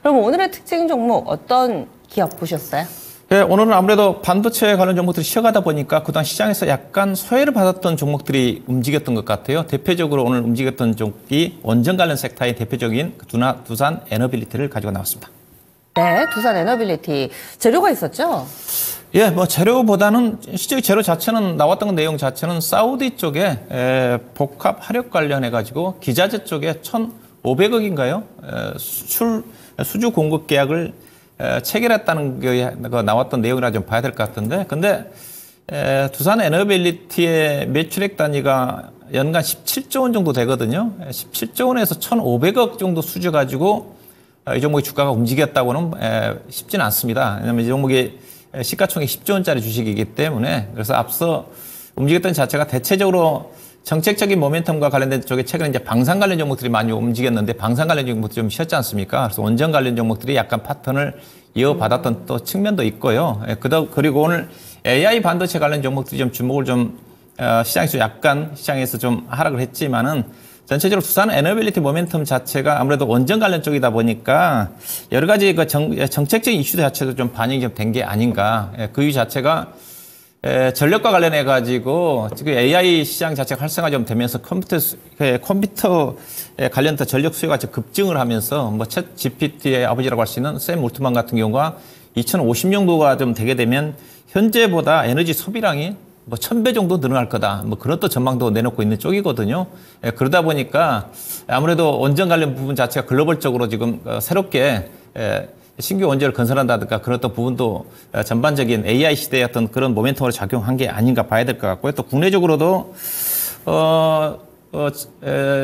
그럼 오늘의 특징 종목 어떤 기업 보셨어요? 네, 오늘은 아무래도 반도체 관련 종목들이 쉬어가다 보니까 그동안 시장에서 약간 소외를 받았던 종목들이 움직였던 것 같아요. 대표적으로 오늘 움직였던 종목이 원전 관련 섹터의 대표적인 두산 에너빌리티를 가지고 나왔습니다. 네, 두산 에너빌리티. 재료가 있었죠? 예, 뭐 재료보다는 실제 재료 자체는 나왔던 내용 자체는 사우디 쪽에 복합 화력 관련해 가지고 기자재 쪽에 1,500억인가요? 수주 공급 계약을 체결했다는 게 나왔던 내용이라 좀 봐야 될 것 같은데, 근데 두산 에너빌리티의 매출액 단위가 연간 17조 원 정도 되거든요. 17조 원에서 1,500억 정도 수주 가지고 이 종목의 주가가 움직였다고는 쉽지는 않습니다. 왜냐하면 이 종목이 시가총액 10조 원짜리 주식이기 때문에, 그래서 앞서 움직였던 자체가 대체적으로 정책적인 모멘텀과 관련된 쪽에 최근에 이제 방산 관련 종목들이 많이 움직였는데, 방산 관련 종목들이 좀 쉬었지 않습니까? 그래서 원전 관련 종목들이 약간 파턴을 이어받았던 또 측면도 있고요. 그리고 오늘 AI 반도체 관련 종목들이 좀 주목을 시장에서 좀 하락을 했지만은, 전체적으로 두산 에너빌리티 모멘텀 자체가 아무래도 원전 관련 쪽이다 보니까 여러 가지 그 정책적인 이슈 자체도 좀 반영이 좀 된 게 아닌가. 그 이유 자체가 전력과 관련해 가지고 지금 AI 시장 자체가 활성화 좀 되면서 컴퓨터 관련된 전력 수요가 급증을 하면서 뭐 챗 GPT의 아버지라고 할 수 있는 샘 올트만 같은 경우가 2050년도가 좀 되게 되면 현재보다 에너지 소비량이 뭐 1000배 정도 늘어날 거다. 뭐 그런 또 전망도 내놓고 있는 쪽이거든요. 그러다 보니까 아무래도 원전 관련 부분 자체가 글로벌적으로 지금 새롭게 신규 원전을 건설한다든가 그런 어떤 부분도 전반적인 AI 시대의 어떤 그런 모멘텀으로 작용한 게 아닌가 봐야 될 것 같고요. 또 국내적으로도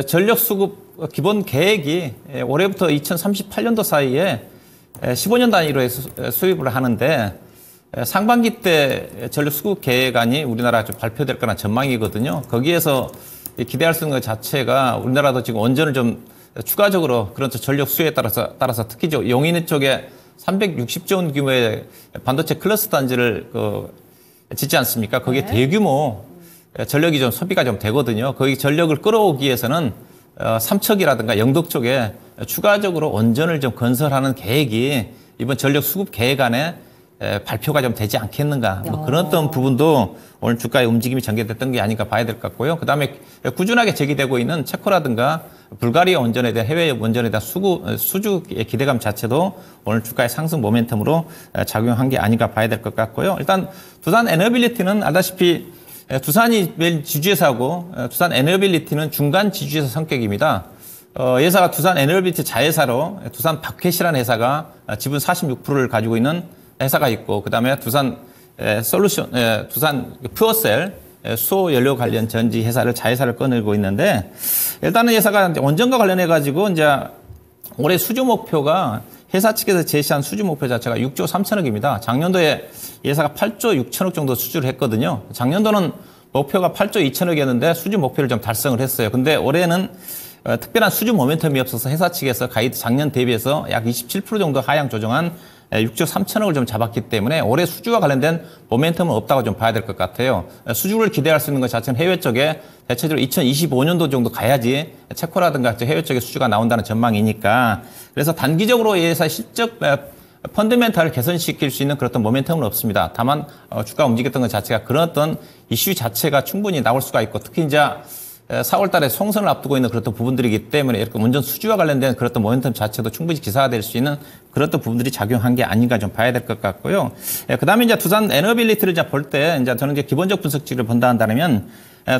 전력 수급 기본 계획이 올해부터 2038년도 사이에 15년 단위로 해서 수입을 하는데, 상반기 때 전력 수급 계획안이 우리나라 좀 발표될 거란 전망이거든요. 거기에서 기대할 수 있는 것 자체가 우리나라도 지금 원전을 좀 추가적으로 그런 전력 수요에 따라서 특히 용인 쪽에 360조 원 규모의 반도체 클러스터 단지를 짓지 않습니까? 거기에 대규모 전력이 좀 소비가 좀 되거든요. 거기 전력을 끌어오기 위해서는 삼척이라든가 영덕 쪽에 추가적으로 원전을 좀 건설하는 계획이 이번 전력 수급 계획안에 발표가 좀 되지 않겠는가. 뭐 그런 어떤 부분도 오늘 주가의 움직임이 전개됐던 게 아닌가 봐야 될 것 같고요. 그다음에 꾸준하게 제기되고 있는 체코라든가 불가리아 원전에 대한 해외 원전에 대한 수주의 기대감 자체도 오늘 주가의 상승 모멘텀으로 작용한 게 아닌가 봐야 될 것 같고요. 일단 두산 에너빌리티는 알다시피 두산이 매일 지주회사고 두산 에너빌리티는 중간 지주회사 성격입니다. 회사가 두산 에너빌리티 자회사로 두산 바켓이라는 회사가 지분 46%를 가지고 있는 회사가 있고, 그다음에 두산 두산 퓨어셀 수소 연료 관련 전지 회사를 자회사를 꺼내고 있는데, 일단은 회사가 원전과 관련해 가지고 이제 올해 수주 목표가 회사 측에서 제시한 수주 목표 자체가 6조 3천억입니다. 작년도에 회사가 8조 6천억 정도 수주를 했거든요. 작년도는 목표가 8조 2천억이었는데 수주 목표를 좀 달성을 했어요. 근데 올해는 특별한 수주 모멘텀이 없어서 회사 측에서 가이드 작년 대비해서 약 27% 정도 하향 조정한 6조 3천억을 좀 잡았기 때문에 올해 수주와 관련된 모멘텀은 없다고 좀 봐야 될 것 같아요. 수주를 기대할 수 있는 것 자체는 해외 쪽에 대체적으로 2025년도 정도 가야지 체코라든가 해외 쪽에 수주가 나온다는 전망이니까, 그래서 단기적으로 이 회사의 실적 펀더멘탈을 개선시킬 수 있는 그런 모멘텀은 없습니다. 다만 주가 움직였던 것 자체가 그런 어떤 이슈 자체가 충분히 나올 수가 있고, 특히 이제 4월 달에 총선을 앞두고 있는 그런 부분들이기 때문에 이렇게 원전 수주와 관련된 그런 모멘텀 자체도 충분히 기사화될 수 있는 그런 부분들이 작용한 게 아닌가 좀 봐야 될 것 같고요. 그 다음에 이제 두산 에너빌리티를 볼 때 이제 저는 이제 기본적 분석치를 본다 한다면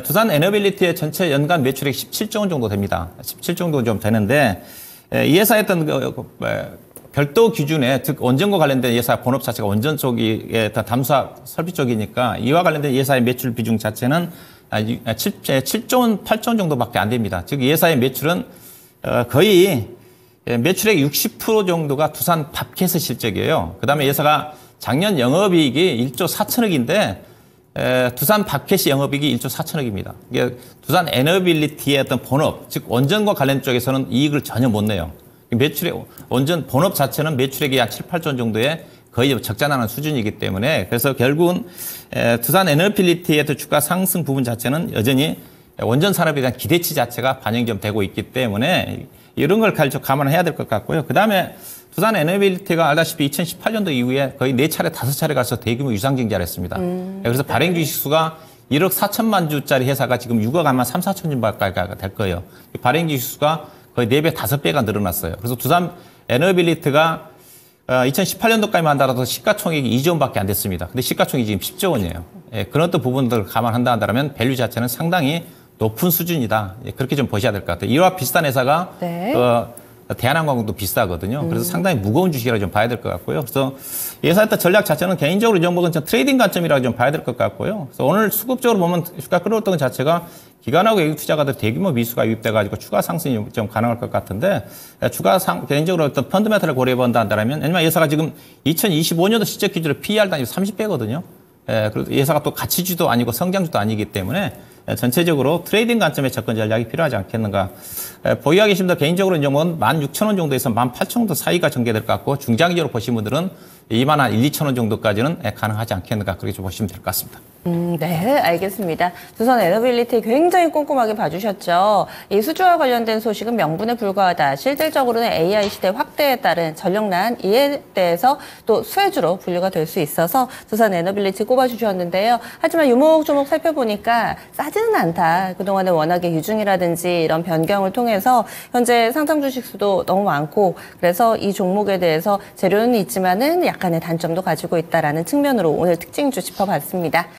두산 에너빌리티의 전체 연간 매출액 17조 원 정도 됩니다. 17조 정도 좀 되는데, 이 회사의 어떤 별도 기준에, 즉 원전과 관련된 회사 본업 자체가 원전 쪽이 담수화 설비 쪽이니까 이와 관련된 회사의 매출 비중 자체는 7조 원, 8조 원 정도밖에 안 됩니다. 즉, 이 회사의 매출은 거의 매출액 60% 정도가 두산 밥켓의 실적이에요. 그 다음에 회사가 작년 영업이익이 1조 4천억인데 두산 밥켓이 영업이익이 1조 4천억입니다. 이게 두산 에너빌리티의 어떤 본업, 즉 원전과 관련 쪽에서는 이익을 전혀 못 내요. 매출액, 원전 본업 자체는 매출액이 한 7, 8조 원 정도의 거의 적자나는 수준이기 때문에, 그래서 결국은 두산 에너빌리티의 주가 상승 부분 자체는 여전히 원전 산업에 대한 기대치 자체가 반영이 좀 되고 있기 때문에 이런 걸 감안해야 될 것 같고요. 그다음에 두산 에너빌리티가 알다시피 2018년도 이후에 거의 4차례, 5차례 가서 대규모 유상증자를 했습니다. 그래서 발행 주식 수가 1억 4천만 주짜리 회사가 지금 6억 아마 3, 4천 주까지 될 거예요. 발행 주식 수가 거의 4배, 5배가 늘어났어요. 그래서 두산 에너빌리티가 2018년도까지만 한다라도 시가총액이 2조 원밖에 안 됐습니다. 근데 시가총액이 지금 10조 원이에요. 예, 그런 또 부분들을 감안한다 한다면 밸류 자체는 상당히 높은 수준이다. 예, 그렇게 좀 보셔야 될 것 같아요. 이와 비슷한 회사가 네. 대한항공도 비싸거든요. 그래서 상당히 무거운 주식이라고 좀 봐야 될 것 같고요. 그래서 예상했던 전략 자체는 개인적으로 좀 보건 트레이딩 관점이라고 좀 봐야 될 것 같고요. 그래서 오늘 수급적으로 보면 주가 끌어올던 것 자체가 기관하고 외국 투자가들 대규모 미수가 유입돼가지고 추가 상승이 좀 가능할 것 같은데 개인적으로 어떤 펀드멘탈을 고려해 본다 한다면 왜냐면 이 회사가 지금 2025년도 시적 기준으로 PER 단위 30배거든요. 예, 그리고 이 회사가 또 가치주도 아니고 성장주도 아니기 때문에 전체적으로 트레이딩 관점의 접근 전략이 필요하지 않겠는가. 보유하고 계신 분들 개인적으로 이제 16,000원 정도에서 18,000원 정도 사이가 전개될 것 같고 중장기적으로 보신 분들은 2만 한 1, 2천 원 정도까지는 가능하지 않겠는가 그렇게 좀 보시면 될 것 같습니다. 네, 알겠습니다. 두산 에너빌리티 굉장히 꼼꼼하게 봐주셨죠. 이 수주와 관련된 소식은 명분에 불과하다. 실질적으로는 AI 시대 확대에 따른 전력난 이에 대해서 또 수혜주로 분류가 될 수 있어서 두산 에너빌리티 꼽아주셨는데요. 하지만 유목조목 살펴보니까 싸지는 않다. 그동안에 워낙에 유중이라든지 이런 변경을 통해서 현재 상장 주식 수도 너무 많고 그래서 이 종목에 대해서 재료는 있지만은 약간의 단점도 가지고 있다라는 측면으로 오늘 특징주 짚어봤습니다.